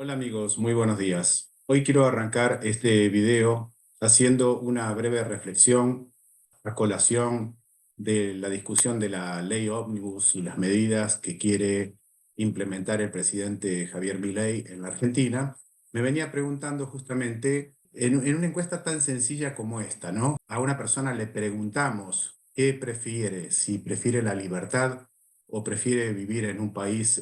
Hola amigos, muy buenos días. Hoy quiero arrancar este video haciendo una breve reflexión a colación de la discusión de la ley Ómnibus y las medidas que quiere implementar el presidente Javier Milei en la Argentina. Me venía preguntando justamente, en una encuesta tan sencilla como esta, ¿no? A una persona le preguntamos qué prefiere, si prefiere la libertad o prefiere vivir en un país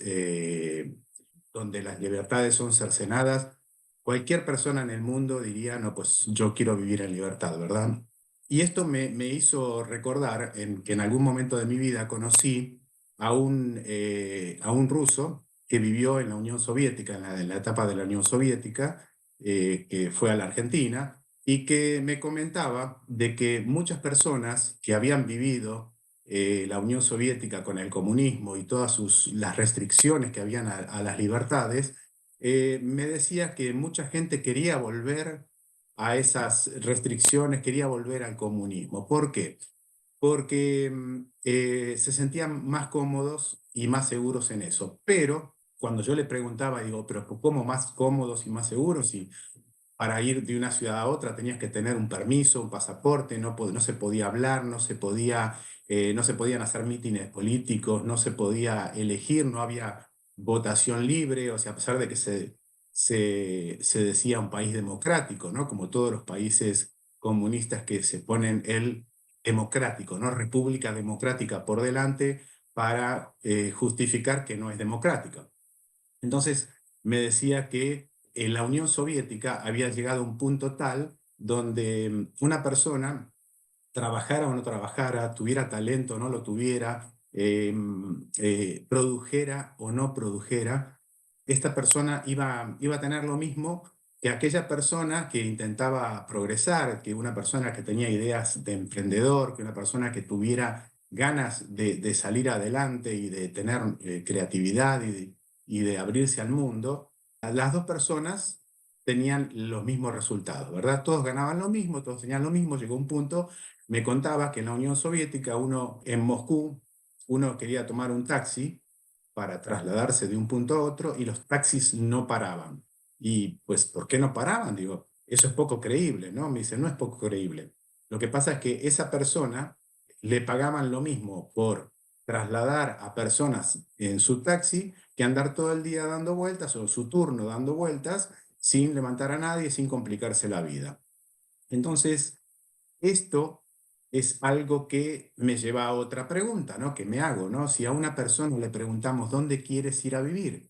donde las libertades son cercenadas. Cualquier persona en el mundo diría, no, pues yo quiero vivir en libertad, ¿verdad? Y esto me hizo recordar que en algún momento de mi vida conocí a un ruso que vivió en la Unión Soviética, en la etapa de la Unión Soviética, que fue a la Argentina, y que me comentaba de que muchas personas que habían vivido la Unión Soviética con el comunismo y todas las restricciones que habían a las libertades, me decía que mucha gente quería volver a esas restricciones, quería volver al comunismo. ¿Por qué? Porque se sentían más cómodos y más seguros en eso. Pero cuando yo le preguntaba, digo, pero ¿cómo más cómodos y más seguros? Y para ir de una ciudad a otra tenías que tener un permiso, un pasaporte, no se podía hablar, no se podían hacer mítines políticos, no se podía elegir, no había votación libre, o sea, a pesar de que se decía un país democrático, ¿no? Como todos los países comunistas que se ponen el democrático, ¿no? República democrática por delante para justificar que no es democrática. Entonces me decía que en la Unión Soviética había llegado a un punto tal donde una persona, trabajara o no trabajara, tuviera talento o no lo tuviera, produjera o no produjera, esta persona iba a tener lo mismo que aquella persona que intentaba progresar, que una persona que tenía ideas de emprendedor, que una persona que tuviera ganas de salir adelante y de tener creatividad y de abrirse al mundo. Las dos personas tenían los mismos resultados, ¿verdad? Todos ganaban lo mismo, todos tenían lo mismo. Llegó un punto, me contaba que en la Unión Soviética, en Moscú, uno quería tomar un taxi para trasladarse de un punto a otro y los taxis no paraban. Y pues, ¿por qué no paraban? Digo, eso es poco creíble, ¿no? Me dice, no es poco creíble. Lo que pasa es que esa persona le pagaban lo mismo por trasladar a personas en su taxi que andar todo el día dando vueltas o su turno dando vueltas sin levantar a nadie, sin complicarse la vida. Entonces, esto es algo que me lleva a otra pregunta, ¿no? Que me hago, ¿no? Si a una persona le preguntamos dónde quieres ir a vivir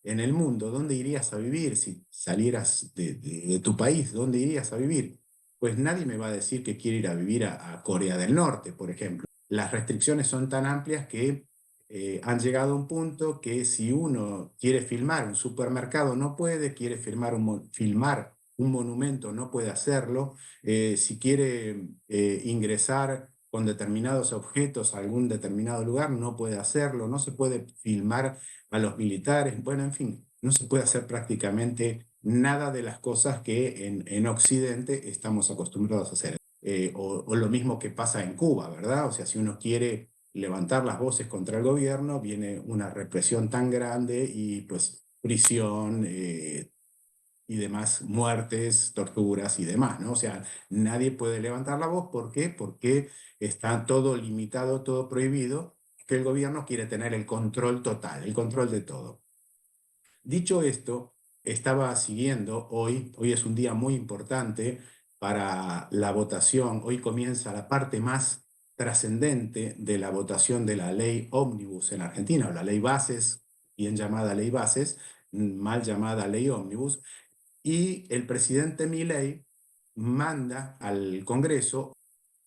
en el mundo, ¿dónde irías a vivir si salieras de tu país? ¿Dónde irías a vivir? Pues nadie me va a decir que quiere ir a vivir a Corea del Norte, por ejemplo. Las restricciones son tan amplias que han llegado a un punto que si uno quiere filmar un supermercado no puede, quiere filmar un monumento no puede hacerlo, si quiere ingresar con determinados objetos a algún determinado lugar, no puede hacerlo, no se puede filmar a los militares, bueno, en fin, no se puede hacer prácticamente nada de las cosas que en Occidente estamos acostumbrados a hacer. O lo mismo que pasa en Cuba, ¿verdad? O sea, si uno quiere levantar las voces contra el gobierno, viene una represión tan grande y pues prisión, y demás, muertes, torturas y demás, ¿no? O sea, nadie puede levantar la voz. ¿Por qué? Porque está todo limitado, todo prohibido, que el gobierno quiere tener el control total, el control de todo. Dicho esto, estaba siguiendo hoy es un día muy importante para la votación, hoy comienza la parte más trascendente de la votación de la ley ómnibus en Argentina, o la ley bases, bien llamada ley bases, mal llamada ley ómnibus, y el presidente Milei manda al Congreso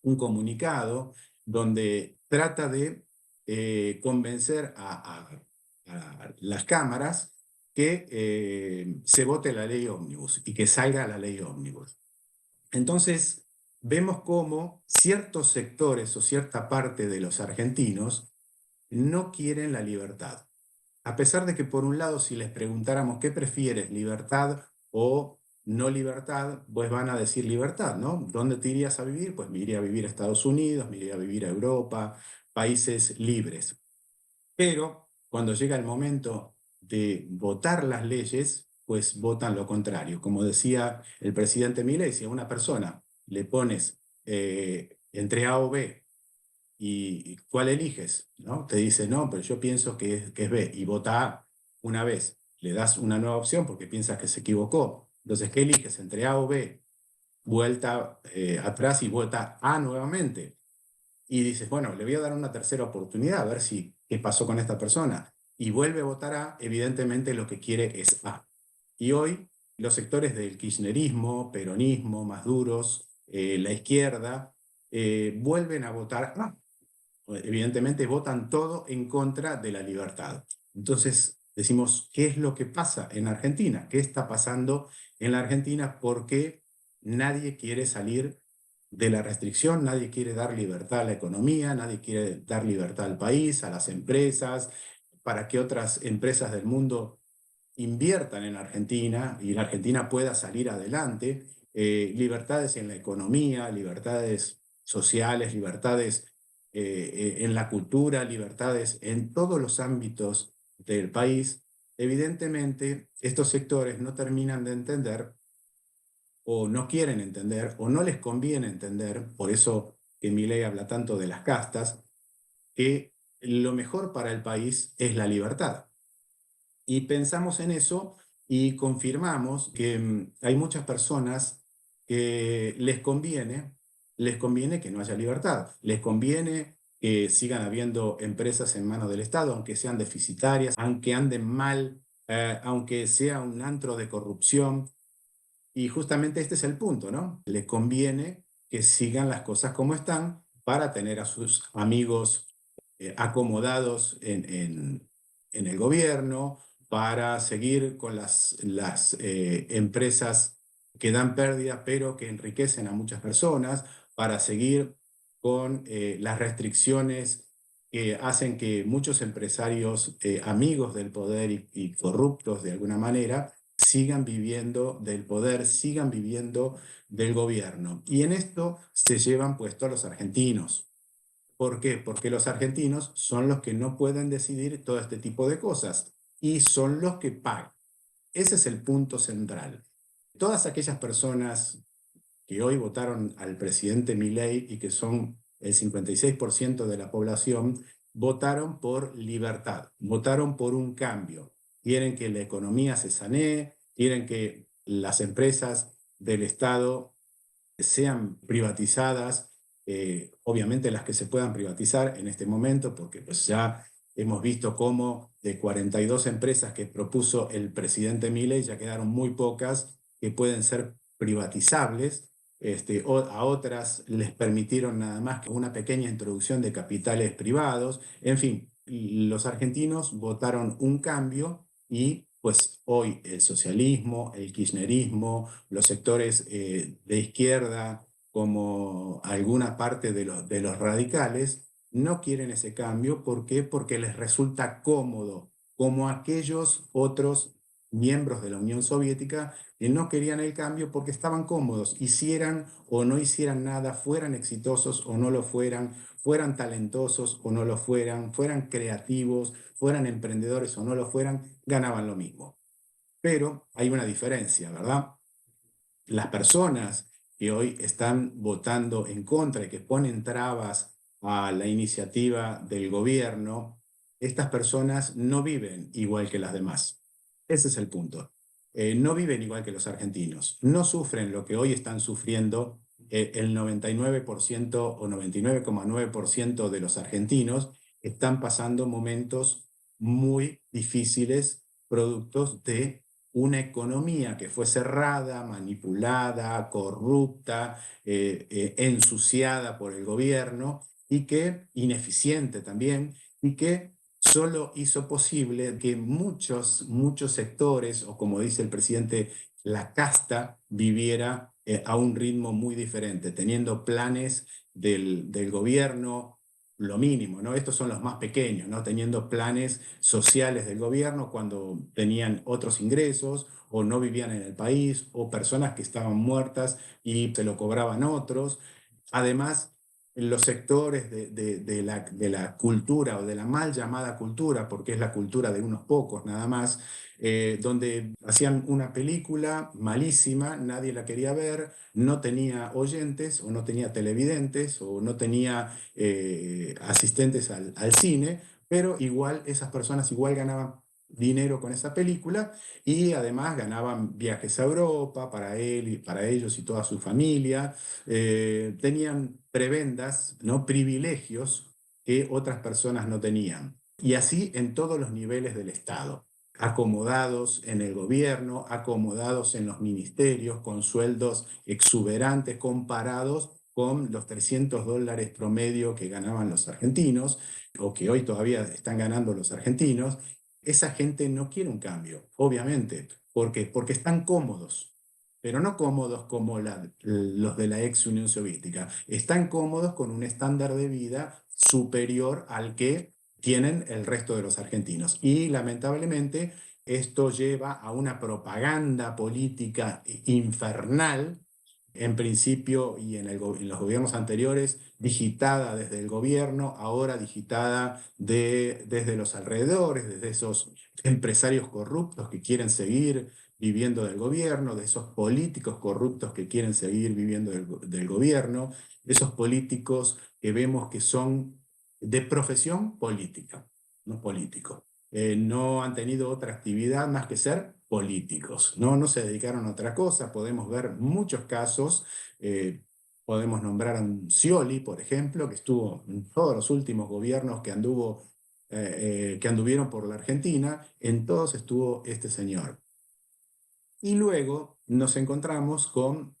un comunicado donde trata de convencer a las cámaras que se vote la ley ómnibus y que salga la ley ómnibus. Entonces, vemos cómo ciertos sectores o cierta parte de los argentinos no quieren la libertad. A pesar de que por un lado, si les preguntáramos qué prefieres, libertad o no libertad, pues van a decir libertad, ¿no? ¿Dónde te irías a vivir? Pues me iría a vivir a Estados Unidos, me iría a vivir a Europa, países libres. Pero cuando llega el momento de votar las leyes, pues votan lo contrario. Como decía el presidente Milei, si a una persona le pones entre A o B, ¿y cuál eliges? ¿No? Te dice, no, pero yo pienso que es B, y vota A una vez. Le das una nueva opción porque piensas que se equivocó. Entonces, ¿qué eliges? Entre A o B, vuelta atrás y vota A nuevamente. Y dices, bueno, le voy a dar una tercera oportunidad a ver qué pasó con esta persona. Y vuelve a votar A, evidentemente lo que quiere es A. Y hoy los sectores del kirchnerismo, peronismo, más duros, la izquierda, vuelven a votar A. Evidentemente votan todo en contra de la libertad. Entonces decimos, ¿qué es lo que pasa en Argentina? ¿Qué está pasando en la Argentina? ¿Por qué nadie quiere salir de la restricción? Nadie quiere dar libertad a la economía, nadie quiere dar libertad al país, a las empresas, para que otras empresas del mundo inviertan en Argentina y la Argentina pueda salir adelante. Libertades en la economía, libertades sociales, libertades en la cultura, libertades en todos los ámbitos del país. Evidentemente, estos sectores no terminan de entender o no quieren entender o no les conviene entender, por eso que Milei habla tanto de las castas, que lo mejor para el país es la libertad. Y pensamos en eso y confirmamos que hay muchas personas que les conviene que no haya libertad, les conviene que sigan habiendo empresas en manos del Estado, aunque sean deficitarias, aunque anden mal, aunque sea un antro de corrupción. Y justamente este es el punto, ¿no? Le conviene que sigan las cosas como están para tener a sus amigos acomodados en el gobierno, para seguir con las empresas que dan pérdida pero que enriquecen a muchas personas, para seguir con las restricciones que hacen que muchos empresarios amigos del poder y corruptos de alguna manera sigan viviendo del poder, sigan viviendo del gobierno. Y en esto se llevan puesto a los argentinos. ¿Por qué? Porque los argentinos son los que no pueden decidir todo este tipo de cosas y son los que pagan. Ese es el punto central. Todas aquellas personas que hoy votaron al presidente Milei y que son el 56% de la población, votaron por libertad, votaron por un cambio. Quieren que la economía se sanee, quieren que las empresas del Estado sean privatizadas, obviamente las que se puedan privatizar en este momento, porque pues ya hemos visto cómo de 42 empresas que propuso el presidente Milei ya quedaron muy pocas que pueden ser privatizables. A otras les permitieron nada más que una pequeña introducción de capitales privados. En fin, los argentinos votaron un cambio y pues hoy el socialismo, el kirchnerismo, los sectores de izquierda, como alguna parte de los radicales, no quieren ese cambio. ¿Por qué? Porque les resulta cómodo, como aquellos otros miembros de la Unión Soviética que no querían el cambio porque estaban cómodos, hicieran o no hicieran nada, fueran exitosos o no lo fueran, fueran talentosos o no lo fueran, fueran creativos, fueran emprendedores o no lo fueran, ganaban lo mismo. Pero hay una diferencia, ¿verdad? Las personas que hoy están votando en contra y que ponen trabas a la iniciativa del gobierno, estas personas no viven igual que las demás. Ese es el punto. No viven igual que los argentinos. No sufren lo que hoy están sufriendo el 99% o 99,9% de los argentinos. Están pasando momentos muy difíciles, productos de una economía que fue cerrada, manipulada, corrupta, ensuciada por el gobierno y que, ineficiente también, y que solo hizo posible que muchos sectores, o como dice el presidente, la casta viviera a un ritmo muy diferente, teniendo planes del gobierno, lo mínimo, ¿no? Estos son los más pequeños, ¿no? Teniendo planes sociales del gobierno cuando tenían otros ingresos o no vivían en el país o personas que estaban muertas y se lo cobraban otros. Además, los sectores de la cultura o de la mal llamada cultura, porque es la cultura de unos pocos nada más, donde hacían una película malísima, nadie la quería ver, no tenía oyentes o no tenía televidentes o no tenía asistentes al cine, pero igual esas personas igual ganaban dinero con esa película y además ganaban viajes a Europa para él y para ellos y toda su familia. Tenían prebendas, ¿no? Privilegios que otras personas no tenían. Y así en todos los niveles del Estado, acomodados en el gobierno, acomodados en los ministerios, con sueldos exuberantes comparados con los $300 promedio que ganaban los argentinos, o que hoy todavía están ganando los argentinos. Esa gente no quiere un cambio, obviamente. ¿Por qué? Porque están cómodos, pero no cómodos como los de la ex Unión Soviética. Están cómodos con un estándar de vida superior al que tienen el resto de los argentinos. Y lamentablemente esto lleva a una propaganda política infernal, en principio y en los gobiernos anteriores, digitada desde el gobierno, ahora digitada desde los alrededores, desde esos empresarios corruptos que quieren seguir viviendo del gobierno, de esos políticos corruptos que quieren seguir viviendo del gobierno, esos políticos que vemos que son de profesión política, no políticos. No han tenido otra actividad más que ser políticos, ¿no? No se dedicaron a otra cosa. Podemos ver muchos casos, podemos nombrar a un Scioli, por ejemplo, que estuvo en todos los últimos gobiernos que anduvieron por la Argentina, en todos estuvo este señor. Y luego nos encontramos con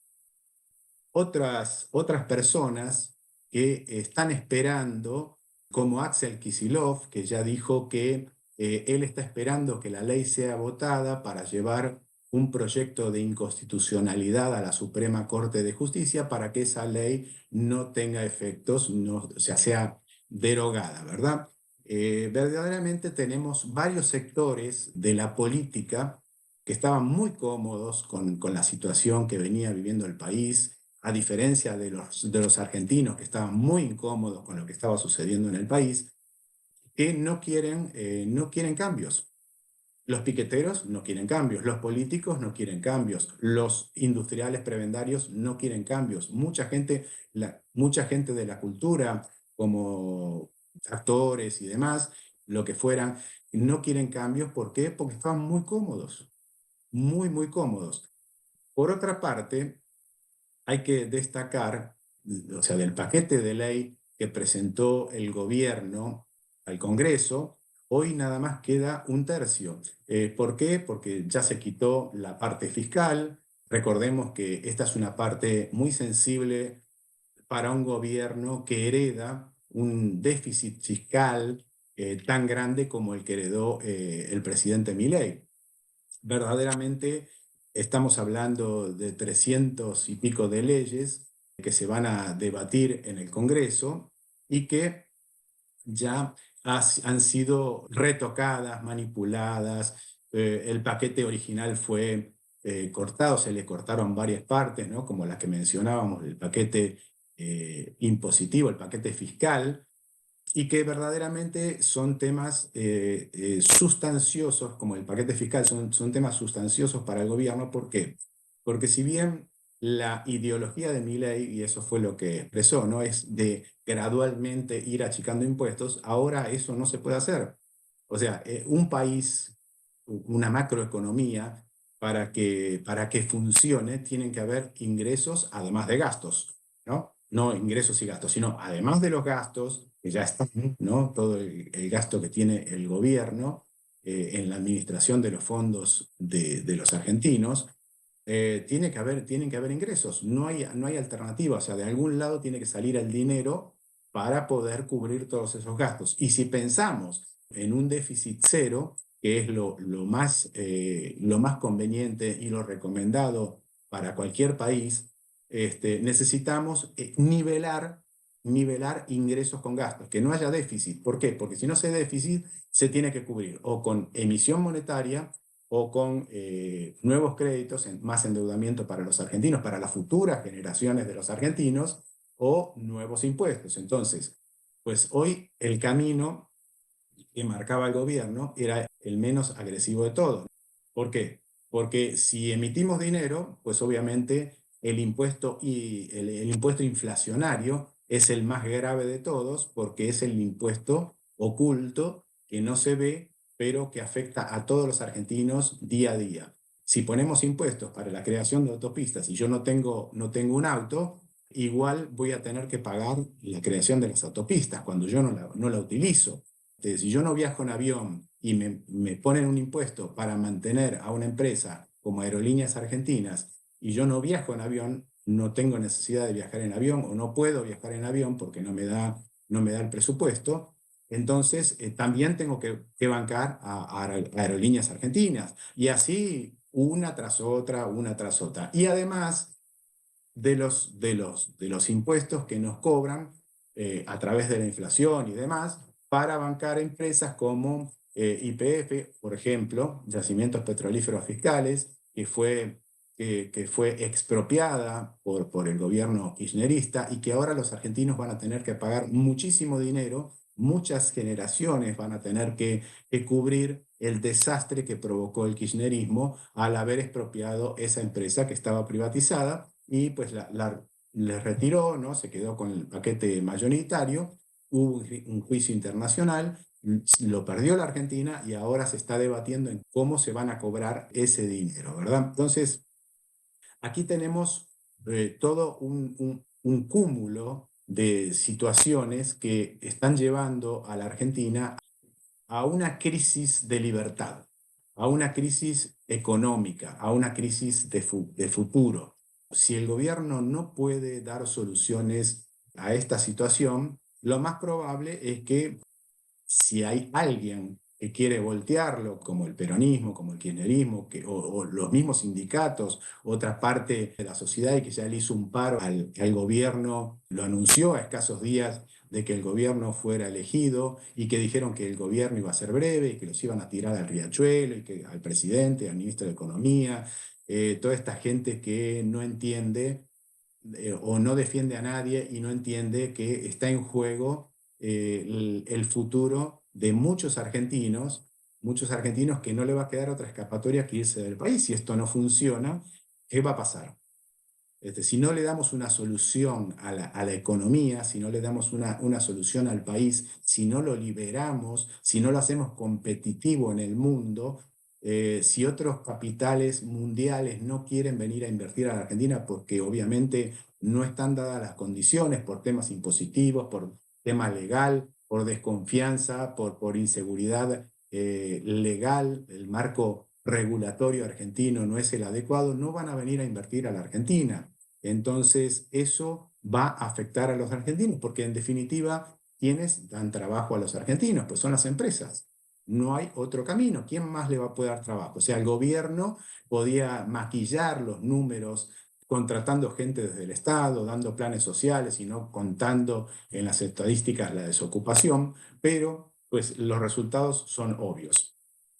otras personas que están esperando, como Axel Kicillof, que ya dijo que él está esperando que la ley sea votada para llevar un proyecto de inconstitucionalidad a la Suprema Corte de Justicia para que esa ley no tenga efectos, no, o sea derogada, ¿verdad? Verdaderamente tenemos varios sectores de la política que estaban muy cómodos con la situación que venía viviendo el país, a diferencia de los argentinos que estaban muy incómodos con lo que estaba sucediendo en el país, que no quieren cambios. Los piqueteros no quieren cambios, los políticos no quieren cambios, los industriales prebendarios no quieren cambios. Mucha gente de la cultura, como actores y demás, lo que fueran, no quieren cambios. ¿Por qué? Porque estaban muy cómodos, muy, muy cómodos. Por otra parte, hay que destacar, o sea, del paquete de ley que presentó el gobierno al Congreso, hoy nada más queda un tercio. ¿Por qué? Porque ya se quitó la parte fiscal. Recordemos que esta es una parte muy sensible para un gobierno que hereda un déficit fiscal tan grande como el que heredó el presidente Milei. Verdaderamente estamos hablando de 300 y pico de leyes que se van a debatir en el Congreso y que ya han sido retocadas, manipuladas. El paquete original fue cortado, se le cortaron varias partes, ¿no? Como las que mencionábamos, el paquete impositivo, el paquete fiscal, y que verdaderamente son temas sustanciosos, como el paquete fiscal, son temas sustanciosos para el gobierno. ¿Por qué? Porque si bien la ideología de Milei, y eso fue lo que expresó, ¿no? Es de gradualmente ir achicando impuestos, ahora eso no se puede hacer. O sea, un país, una macroeconomía, para que funcione, tienen que haber ingresos además de gastos, ¿no? No ingresos y gastos, sino además de los gastos, que ya están, ¿no? Todo el gasto que tiene el gobierno en la administración de los fondos de los argentinos, tienen que haber ingresos, no hay alternativa. O sea, de algún lado tiene que salir el dinero para poder cubrir todos esos gastos. Y si pensamos en un déficit cero, que es lo más conveniente y lo recomendado para cualquier país, necesitamos nivelar ingresos con gastos, que no haya déficit. ¿Por qué? Porque si no se déficit, se tiene que cubrir o con emisión monetaria o con nuevos créditos, más endeudamiento para los argentinos, para las futuras generaciones de los argentinos, o nuevos impuestos. Entonces, pues hoy el camino que marcaba el gobierno era el menos agresivo de todos. ¿Por qué? Porque si emitimos dinero, pues obviamente el impuesto inflacionario es el más grave de todos porque es el impuesto oculto que no se ve, pero que afecta a todos los argentinos día a día. Si ponemos impuestos para la creación de autopistas y yo no tengo un auto, igual voy a tener que pagar la creación de las autopistas cuando yo no la utilizo. Si yo no viajo en avión y me ponen un impuesto para mantener a una empresa como Aerolíneas Argentinas y yo no viajo en avión, no tengo necesidad de viajar en avión o no puedo viajar en avión porque no me da el presupuesto, entonces también tengo que bancar a Aerolíneas Argentinas. Y así una tras otra, una tras otra. Y además de los impuestos que nos cobran a través de la inflación y demás para bancar empresas como YPF, por ejemplo, Yacimientos Petrolíferos Fiscales, que fue expropiada por el gobierno kirchnerista y que ahora los argentinos van a tener que pagar muchísimo dinero, muchas generaciones van a tener que cubrir el desastre que provocó el kirchnerismo al haber expropiado esa empresa que estaba privatizada y pues le retiró, ¿no? Se quedó con el paquete mayoritario, hubo un juicio internacional, lo perdió la Argentina y ahora se está debatiendo en cómo se van a cobrar ese dinero, ¿verdad? Entonces, aquí tenemos todo un cúmulo de situaciones que están llevando a la Argentina a una crisis de libertad, a una crisis económica, a una crisis de futuro. Si el gobierno no puede dar soluciones a esta situación, lo más probable es que si hay alguien que quiere voltearlo, como el peronismo, como el kirchnerismo, o los mismos sindicatos, otra parte de la sociedad, y que ya le hizo un paro al gobierno, lo anunció a escasos días de que el gobierno fuera elegido y que dijeron que el gobierno iba a ser breve y que los iban a tirar al riachuelo y que al presidente, al ministro de Economía, toda esta gente que no entiende o no defiende a nadie y no entiende que está en juego el futuro de muchos argentinos que no le va a quedar otra escapatoria que irse del país. Si esto no funciona, ¿qué va a pasar? Si no le damos una solución a la economía, si no le damos una solución al país, si no lo liberamos, si no lo hacemos competitivo en el mundo, si otros capitales mundiales no quieren venir a invertir a la Argentina porque obviamente no están dadas las condiciones por temas impositivos, por tema legal, por desconfianza, por inseguridad legal, el marco regulatorio argentino no es el adecuado, no van a venir a invertir a la Argentina. Entonces, eso va a afectar a los argentinos, porque en definitiva, ¿quiénes dan trabajo a los argentinos? Pues son las empresas. No hay otro camino. ¿Quién más le va a poder dar trabajo? O sea, el gobierno podía maquillar los números contratando gente desde el Estado, dando planes sociales y no contando en las estadísticas la desocupación, pero pues los resultados son obvios.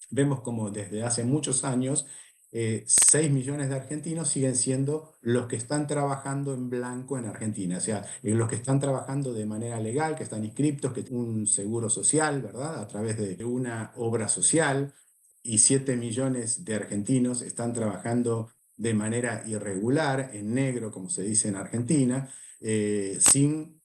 Vemos como desde hace muchos años 6 millones de argentinos siguen siendo los que están trabajando en blanco en Argentina, o sea, los que están trabajando de manera legal, que están inscriptos, que tienen un seguro social, ¿verdad? A través de una obra social, y 7 millones de argentinos están trabajando de manera irregular, en negro, como se dice en Argentina, sin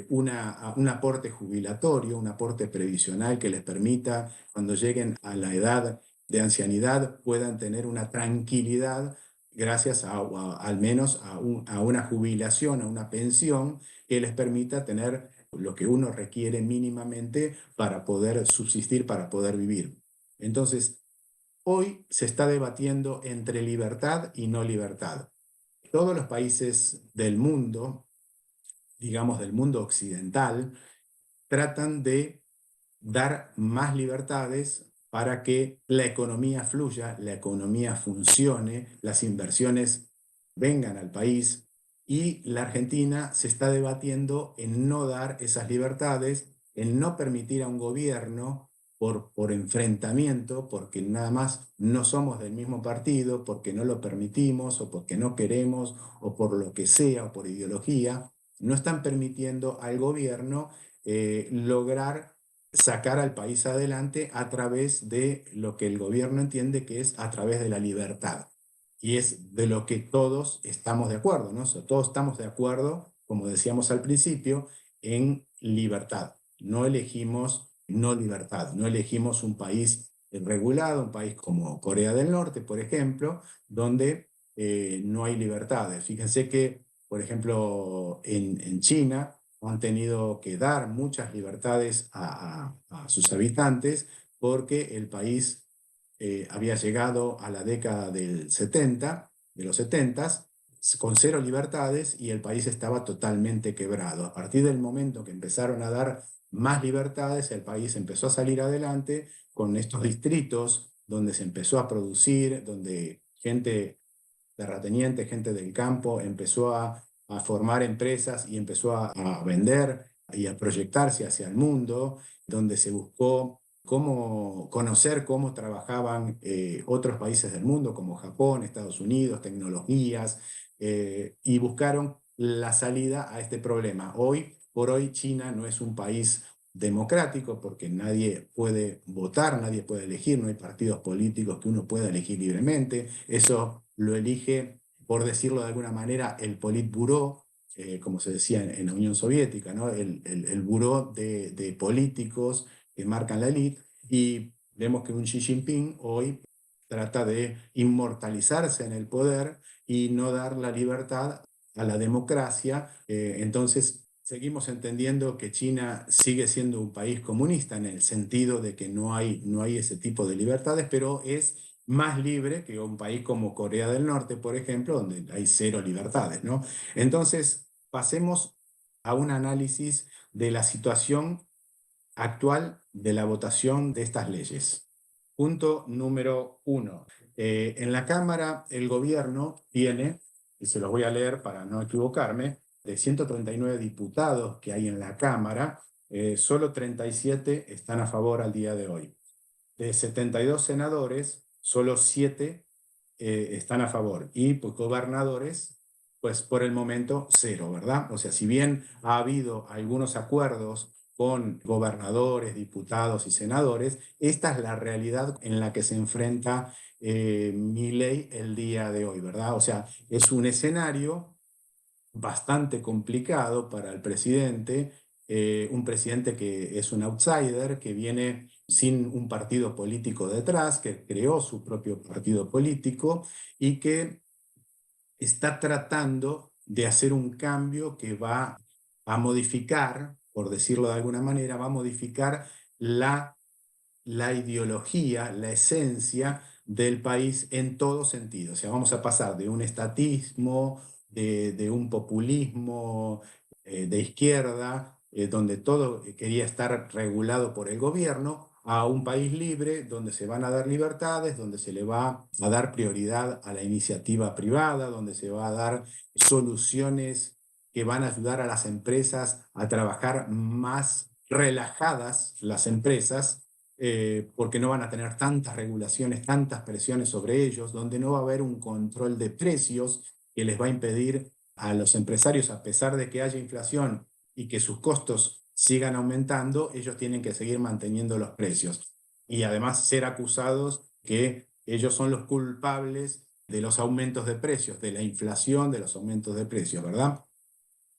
un aporte jubilatorio, un aporte previsional que les permita, cuando lleguen a la edad de ancianidad, puedan tener una tranquilidad gracias al menos a una jubilación, a una pensión que les permita tener lo que uno requiere mínimamente para poder subsistir, para poder vivir. Entonces, hoy se está debatiendo entre libertad y no libertad. Todos los países del mundo, digamos del mundo occidental, tratan de dar más libertades para que la economía fluya, la economía funcione, las inversiones vengan al país, y la Argentina se está debatiendo en no dar esas libertades, en no permitir a un gobierno por enfrentamiento, porque nada más no somos del mismo partido, porque no lo permitimos o porque no queremos o por lo que sea o por ideología, no están permitiendo al gobierno lograr sacar al país adelante a través de lo que el gobierno entiende que es a través de la libertad. Y es de lo que todos estamos de acuerdo, ¿no? O sea, todos estamos de acuerdo, como decíamos al principio, en libertad. No elegimos no libertad, no elegimos un país regulado, un país como Corea del Norte, por ejemplo, donde no hay libertades. Fíjense que, por ejemplo, en China han tenido que dar muchas libertades a sus habitantes porque el país había llegado a la década del 70, de los 70, con cero libertades y el país estaba totalmente quebrado. A partir del momento que empezaron a dar más libertades, el país empezó a salir adelante con estos distritos donde se empezó a producir, donde gente terrateniente, gente del campo, empezó a formar empresas y empezó a vender y a proyectarse hacia el mundo, donde se buscó cómo conocer cómo trabajaban otros países del mundo, como Japón, Estados Unidos, tecnologías, y buscaron la salida a este problema. Hoy por hoy China no es un país democrático porque nadie puede votar, nadie puede elegir, no hay partidos políticos que uno pueda elegir libremente. Eso lo elige, por decirlo de alguna manera, el Politburó, como se decía en la Unión Soviética, ¿no? El buró de políticos que marcan la élite, y vemos que un Xi Jinping hoy trata de inmortalizarse en el poder y no dar la libertad a la democracia. Entonces, seguimos entendiendo que China sigue siendo un país comunista en el sentido de que no hay ese tipo de libertades, pero es más libre que un país como Corea del Norte, por ejemplo, donde hay cero libertades, ¿no? Entonces, pasemos a un análisis de la situación actual de la votación de estas leyes. Punto número 1. En la Cámara, el gobierno tiene, y se los voy a leer para no equivocarme, de 139 diputados que hay en la Cámara, solo 37 están a favor al día de hoy. De 72 senadores, solo 7 están a favor. Y pues, gobernadores, pues por el momento cero, ¿verdad? O sea, si bien ha habido algunos acuerdos con gobernadores, diputados y senadores, esta es la realidad en la que se enfrenta Milei el día de hoy, ¿verdad? O sea, es un escenario bastante complicado para el presidente, un presidente que es un outsider, que viene sin un partido político detrás, que creó su propio partido político y que está tratando de hacer un cambio que va a modificar, por decirlo de alguna manera, va a modificar la ideología, la esencia del país en todo sentido. O sea, vamos a pasar de un estatismo, de un populismo de izquierda, donde todo quería estar regulado por el gobierno, a un país libre donde se van a dar libertades, donde se le va a dar prioridad a la iniciativa privada, donde se va a dar soluciones que van a ayudar a las empresas a trabajar más relajadas, las empresas, porque no van a tener tantas regulaciones, tantas presiones sobre ellos, donde no va a haber un control de precios que les va a impedir a los empresarios, a pesar de que haya inflación y que sus costos sigan aumentando, ellos tienen que seguir manteniendo los precios. Y además ser acusados que ellos son los culpables de los aumentos de precios, de la inflación, de los aumentos de precios, ¿verdad?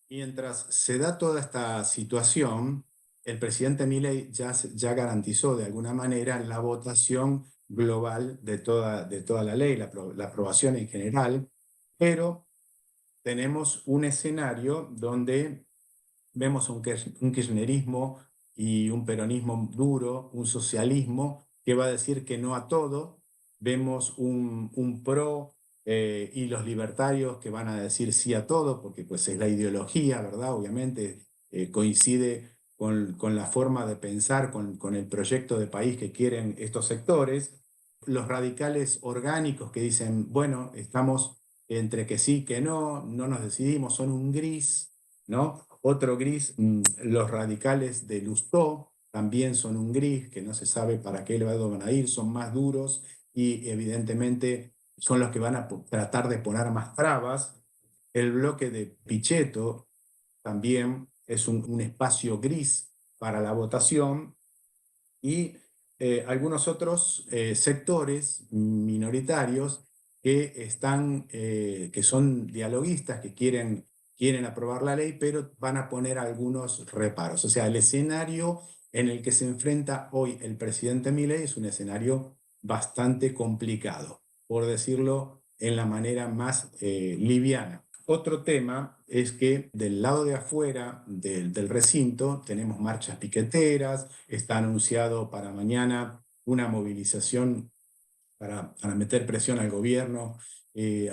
Mientras se da toda esta situación, el presidente Milei ya garantizó de alguna manera la votación global de toda la ley, la aprobación en general, pero tenemos un escenario donde vemos un kirchnerismo y un peronismo duro, un socialismo que va a decir que no a todo. Vemos un pro y los libertarios que van a decir sí a todo, porque pues es la ideología, ¿verdad? Obviamente coincide con la forma de pensar, con el proyecto de país que quieren estos sectores. Los radicales orgánicos que dicen, bueno, estamos entre que sí, que no nos decidimos, son un gris, ¿no? Otro gris, los radicales de Lustó también son un gris, que no se sabe para qué lado van a ir, son más duros y evidentemente son los que van a tratar de poner más trabas. El bloque de Pichetto también es un espacio gris para la votación, y algunos otros sectores minoritarios que son dialoguistas, que quieren aprobar la ley, pero van a poner algunos reparos. O sea, el escenario en el que se enfrenta hoy el presidente Milei es un escenario bastante complicado, por decirlo en la manera más liviana. Otro tema es que del lado de afuera del recinto tenemos marchas piqueteras, está anunciado para mañana una movilización para meter presión al gobierno,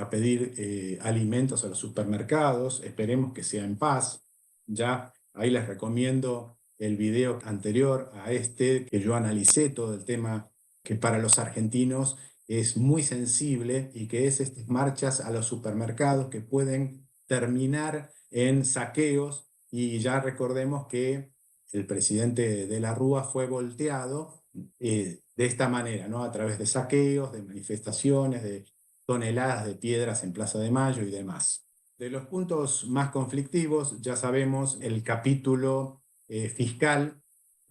a pedir alimentos a los supermercados. Esperemos que sea en paz. Ya ahí les recomiendo el video anterior a este, que yo analicé todo el tema que para los argentinos es muy sensible, y que es estas marchas a los supermercados que pueden terminar en saqueos. Y ya recordemos que el presidente de la Rúa fue volteado de esta manera, ¿no? A través de saqueos, de manifestaciones, de toneladas de piedras en Plaza de Mayo y demás. De los puntos más conflictivos, ya sabemos, el capítulo fiscal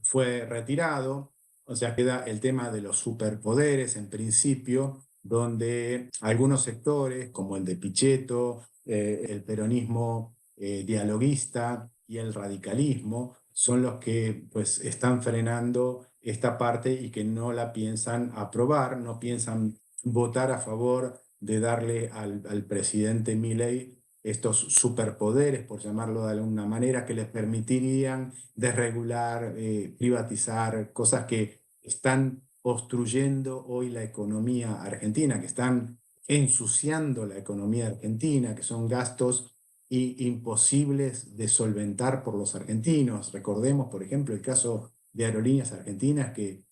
fue retirado. O sea, queda el tema de los superpoderes en principio, donde algunos sectores, como el de Pichetto, el peronismo dialoguista y el radicalismo, son los que pues están frenando esta parte y que no la piensan aprobar, no piensan votar a favor de darle al presidente Milei estos superpoderes, por llamarlo de alguna manera, que les permitirían desregular, privatizar, cosas que están obstruyendo hoy la economía argentina, que están ensuciando la economía argentina, que son gastos imposibles de solventar por los argentinos. Recordemos, por ejemplo, el caso de Aerolíneas Argentinas, que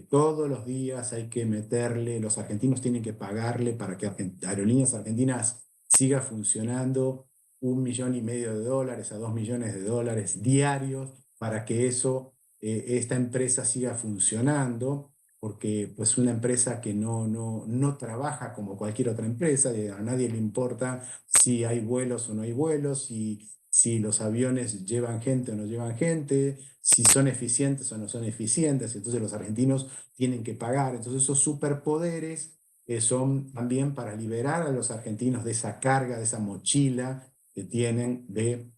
todos los días hay que meterle, los argentinos tienen que pagarle para que Aerolíneas Argentinas siga funcionando, $1,500,000 a $2,000,000 diarios para que esta empresa siga funcionando, porque pues una empresa que no trabaja como cualquier otra empresa, a nadie le importa si hay vuelos o no hay vuelos, si los aviones llevan gente o no llevan gente, si son eficientes o no son eficientes. Entonces los argentinos tienen que pagar. Entonces esos superpoderes son también para liberar a los argentinos de esa carga, de esa mochila que tienen de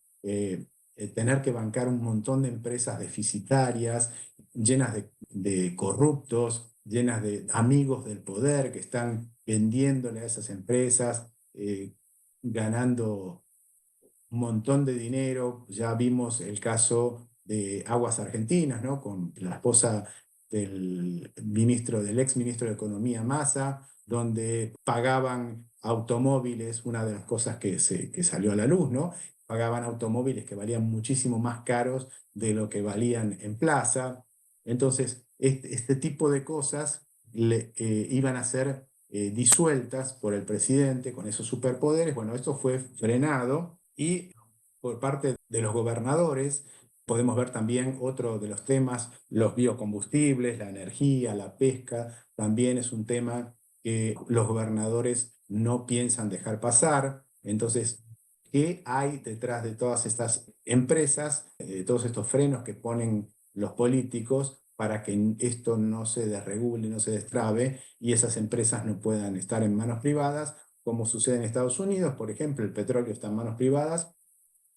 tener que bancar un montón de empresas deficitarias, llenas de corruptos, llenas de amigos del poder que están vendiéndole a esas empresas, ganando un montón de dinero. Ya vimos el caso de Aguas Argentinas, ¿no? Con la esposa del ex ministro de Economía, Massa, donde pagaban automóviles, una de las cosas que salió a la luz, ¿no? Pagaban automóviles que valían muchísimo más caros de lo que valían en plaza. Entonces, este tipo de cosas iban a ser disueltas por el presidente con esos superpoderes. Bueno, esto fue frenado, y por parte de los gobernadores podemos ver también otro de los temas, los biocombustibles, la energía, la pesca. También es un tema que los gobernadores no piensan dejar pasar. Entonces, ¿qué hay detrás de todas estas empresas, de todos estos frenos que ponen los políticos para que esto no se desregule, no se destrabe y esas empresas no puedan estar en manos privadas, como sucede en Estados Unidos? Por ejemplo, el petróleo está en manos privadas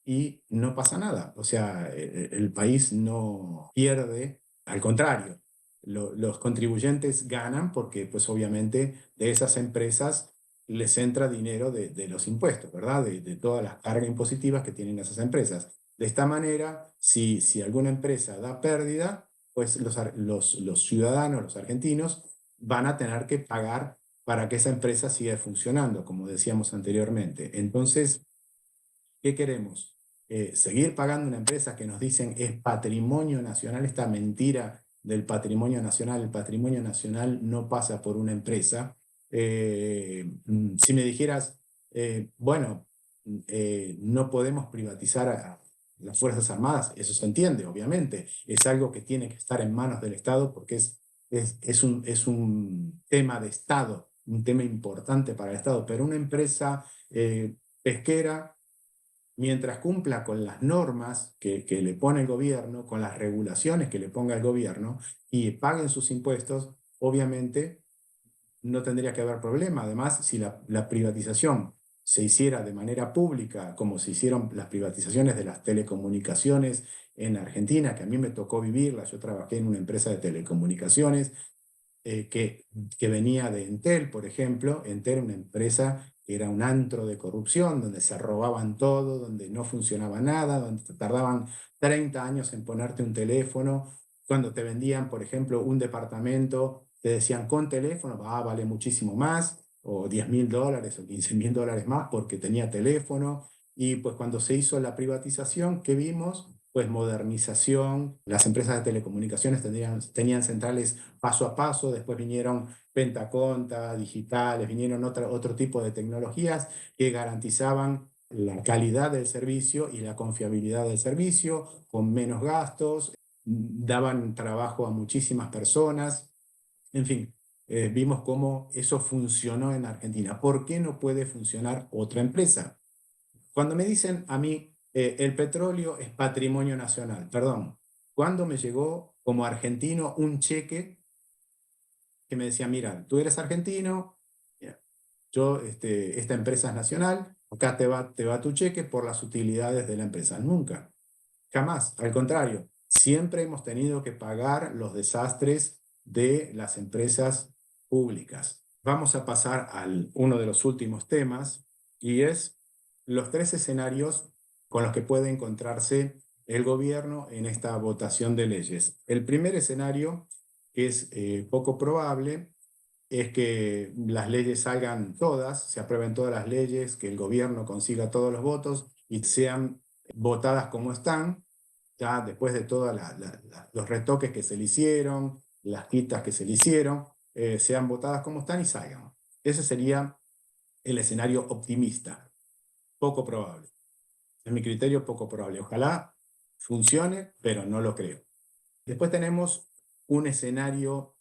y no pasa nada. O sea, el país no pierde, al contrario, los contribuyentes ganan, porque pues obviamente de esas empresas les entra dinero de los impuestos, ¿verdad? De todas las cargas impositivas que tienen esas empresas. De esta manera, si alguna empresa da pérdida, pues los ciudadanos, los argentinos, van a tener que pagar para que esa empresa siga funcionando, como decíamos anteriormente. Entonces, ¿qué queremos? Seguir pagando una empresa que nos dicen es patrimonio nacional. Esta mentira del patrimonio nacional. El patrimonio nacional no pasa por una empresa. Si me dijeras, bueno, no podemos privatizar a las Fuerzas Armadas, eso se entiende, obviamente. Es algo que tiene que estar en manos del Estado, porque es un tema de Estado, un tema importante para el Estado. Pero una empresa pesquera mientras cumpla con las normas que le pone el gobierno, con las regulaciones que le ponga el gobierno y paguen sus impuestos, obviamente no tendría que haber problema. Además, si la privatización se hiciera de manera pública, como se hicieron las privatizaciones de las telecomunicaciones en Argentina, que a mí me tocó vivirla, yo trabajé en una empresa de telecomunicaciones, eh, que, que venía de Entel, por ejemplo. Entel, una empresa que era un antro de corrupción, donde se robaban todo, donde no funcionaba nada, donde te tardaban 30 años en ponerte un teléfono. Cuando te vendían, por ejemplo, un departamento, te decían con teléfono, vale muchísimo más, o $10.000 o $15.000 más porque tenía teléfono. Y pues cuando se hizo la privatización, ¿qué vimos? Pues modernización. Las empresas de telecomunicaciones tenían centrales paso a paso, después vinieron Pentaconta, digitales, vinieron otro tipo de tecnologías que garantizaban la calidad del servicio y la confiabilidad del servicio, con menos gastos, daban trabajo a muchísimas personas. En fin, vimos cómo eso funcionó en Argentina. ¿Por qué no puede funcionar otra empresa? Cuando me dicen a mí, el petróleo es patrimonio nacional, perdón, ¿cuándo me llegó como argentino un cheque que me decía, mira, tú eres argentino, yo, esta empresa es nacional, acá te va tu cheque por las utilidades de la empresa? Nunca, jamás, al contrario, siempre hemos tenido que pagar los desastres de las empresas públicas. Vamos a pasar al uno de los últimos temas, y es los tres escenarios con los que puede encontrarse el gobierno en esta votación de leyes. El primer escenario, que es poco probable, es que las leyes salgan todas, se aprueben todas las leyes, que el gobierno consiga todos los votos y sean votadas como están, ya después de todos los retoques que se le hicieron, las quitas que se le hicieron, sean votadas como están y salgan. Ese sería el escenario optimista, poco probable. En mi criterio, poco probable. Ojalá funcione, pero no lo creo. Después tenemos un escenario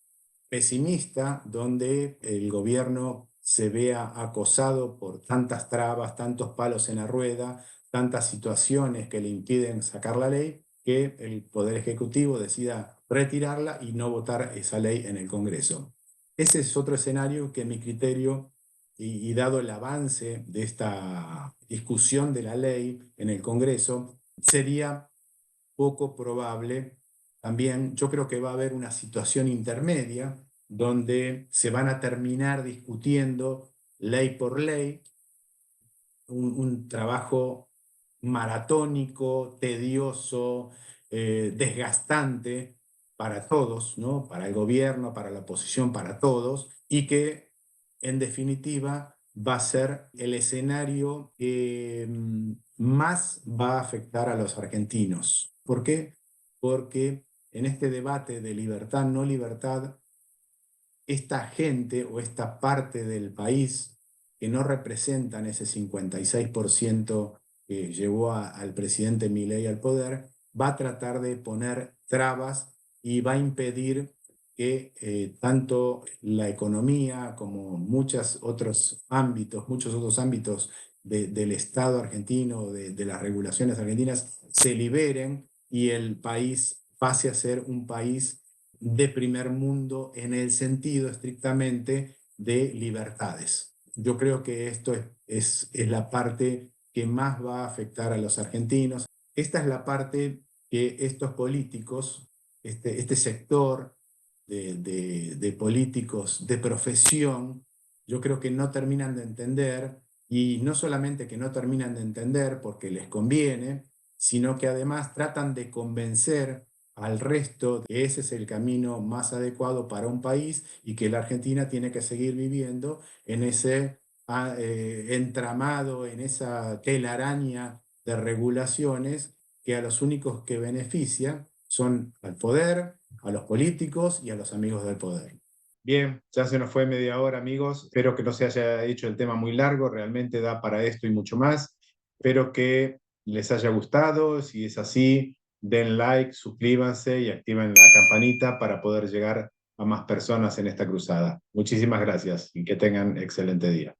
pesimista donde el gobierno se vea acosado por tantas trabas, tantos palos en la rueda, tantas situaciones que le impiden sacar la ley, que el Poder Ejecutivo decida retirarla y no votar esa ley en el Congreso. Ese es otro escenario que, en mi criterio, y dado el avance de esta discusión de la ley en el Congreso, sería poco probable. También yo creo que va a haber una situación intermedia donde se van a terminar discutiendo ley por ley, un trabajo maratónico, tedioso, desgastante para todos, ¿no? Para el gobierno, para la oposición, para todos, y que en definitiva va a ser el escenario que más va a afectar a los argentinos. ¿Por qué? Porque en este debate de libertad, no libertad, esta gente o esta parte del país que no representan ese 56% que llevó al presidente Milei al poder, va a tratar de poner trabas y va a impedir que tanto la economía como muchos otros ámbitos del Estado argentino, de las regulaciones argentinas, se liberen y el país pase a ser un país de primer mundo en el sentido estrictamente de libertades. Yo creo que esto es la parte que más va a afectar a los argentinos. Esta es la parte que estos políticos, este sector de políticos de profesión, yo creo que no terminan de entender, y no solamente que no terminan de entender porque les conviene, sino que además tratan de convencer al resto que ese es el camino más adecuado para un país y que la Argentina tiene que seguir viviendo en ese entramado, en esa telaraña de regulaciones que a los únicos que beneficia son al poder, a los políticos y a los amigos del poder. Bien, ya se nos fue media hora, amigos. Espero que no se haya hecho el tema muy largo, realmente da para esto y mucho más. Espero que les haya gustado. Si es así, den like, suscríbanse y activen la campanita para poder llegar a más personas en esta cruzada. Muchísimas gracias y que tengan excelente día.